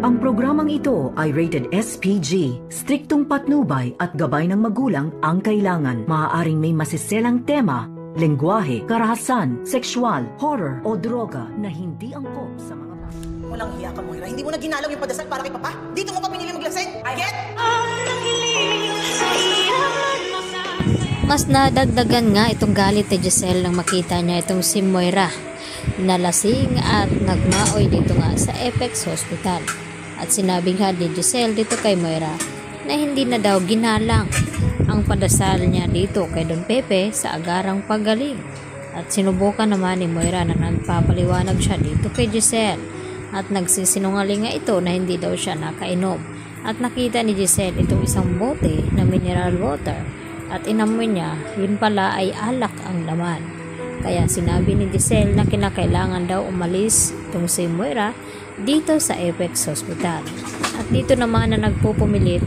Ang programang ito ay rated SPG. Striktong patnubay at gabay ng magulang ang kailangan. Maaaring may masiselang tema, lengguwahe, karahasan, sexual, horror o droga na hindi angkop sa mga bata. Walang hiya ka, Moira. Hindi mo na ginalaw yung padasal para kay Papa. Dito mo ka pinili maglasing. Get! Mas nadagdagan nga itong galit ni Giselle nang makita niya itong si Moira na lasing at nagmaoy dito nga sa Apex Hospital. At sinabi nga ni Giselle dito kay Moira na hindi na daw ginalang ang padasal niya dito kay Don Pepe sa agarang pagaling. At sinubukan naman ni Moira na nagpapaliwanag siya dito kay Giselle at nagsisinungaling nga ito na hindi daw siya nakainom. At nakita ni Giselle itong isang bote na mineral water at inamoy niya, yun pala ay alak ang laman. Kaya sinabi ni Giselle na kinakailangan daw umalis itong si Moira dito sa Apex Hospital. At dito naman na nagpupumilit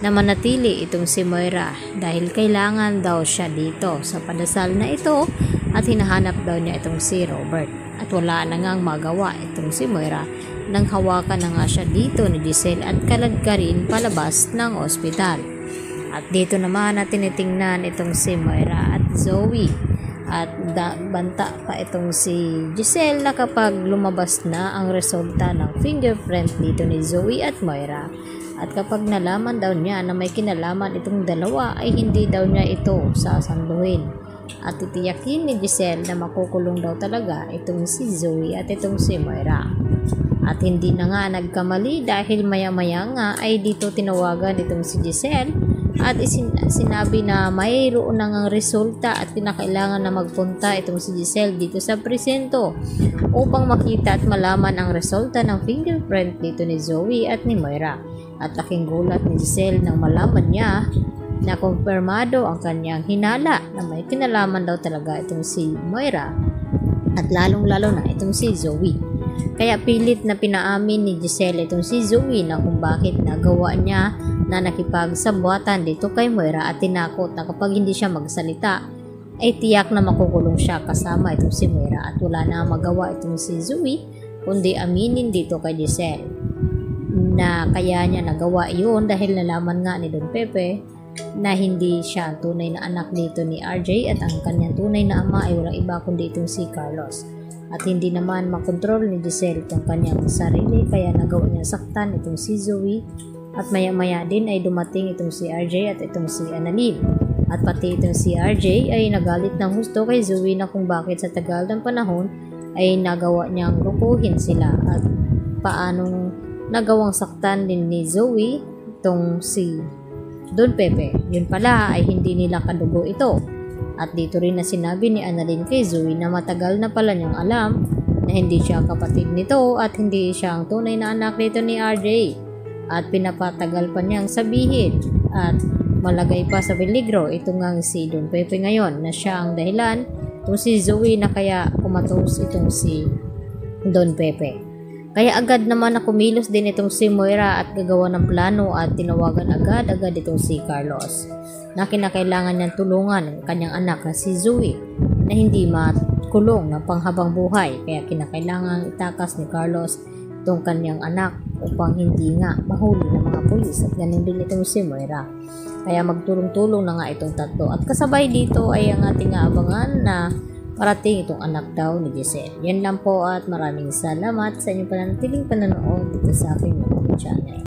na manatili itong si Moira dahil kailangan daw siya dito sa padasal na ito at hinahanap daw niya itong si Robert. At wala na ngang magawa itong si Moira nang hawakan na nga siya dito ni Giselle at kaladkarin palabas ng ospital. At dito naman na tinitingnan itong si Moira at Zoe. At banta pa itong si Giselle na kapag lumabas na ang resulta ng fingerprint dito ni Zoe at Moira. At kapag nalaman daw niya na may kinalaman itong dalawa ay hindi daw niya ito sasanduhin. At titiyakin ni Giselle na makukulong daw talaga itong si Zoe at itong si Moira. At hindi na nga nagkamali dahil maya-maya nga ay dito tinawagan itong si Giselle at sinabi na mayroon na ngang resulta at kinakailangan na magpunta itong si Giselle dito sa presinto upang makita at malaman ang resulta ng fingerprint dito ni Zoe at ni Moira. At laking gulat ni Giselle nang malaman niya na kumpirmado ang kanyang hinala na may kinalaman daw talaga itong si Moira at lalong-lalo na itong si Zoe. Kaya pilit na pinaamin ni Giselle itong si Zoe na kung bakit nagawa niya na nakipagsabuatan dito kay Moira at tinakot na kapag hindi siya magsalita ay tiyak na makukulong siya kasama itong si Moira at wala na magawa itong si Zoe kundi aminin dito kay Giselle na kaya niya nagawa yun dahil nalaman nga ni Don Pepe na hindi siya tunay na anak dito ni RJ at ang kanyang tunay na ama ay walang iba kundi itong si Carlos. At hindi naman makontrol ni Giselle itong kanyang sarili kaya nagawa niya saktan itong si Zoe at maya-maya din ay dumating itong si RJ at itong si Annalyn. At pati itong si RJ ay nagalit ng husto kay Zoe na kung bakit sa tagal ng panahon ay nagawa niyang lukuhin sila at paanong nagawang saktan din ni Zoe itong si Don Pepe. Yun pala ay hindi nila kadugo ito. At dito rin na sinabi ni Annalyn kay Zoe na matagal na pala niyang alam na hindi siya kapatid nito at hindi siya ang tunay na anak nito ni RJ. At pinapatagal pa niyang sabihin at malagay pa sa peligro ito ngang si Don Pepe ngayon na siya ang dahilan itong si Zoe na kaya kumatos itong si Don Pepe. Kaya agad naman na kumilos din itong si Moira at gagawa ng plano at tinawagan agad itong si Carlos na kinakailangan niyang tulungan ang kanyang anak na si Zoe na hindi makulong ng panghabang buhay. Kaya kinakailangan itakas ni Carlos itong kanyang anak upang hindi nga mahuli ng mga pulis at ganun din itong si Moira. Kaya magtulong-tulong na nga itong tatlo at kasabay dito ay ang ating abangan na parating itong anak daw ni Giselle. Yan lang po at maraming salamat sa inyong pananatiling panonood dito sa aking YouTube channel.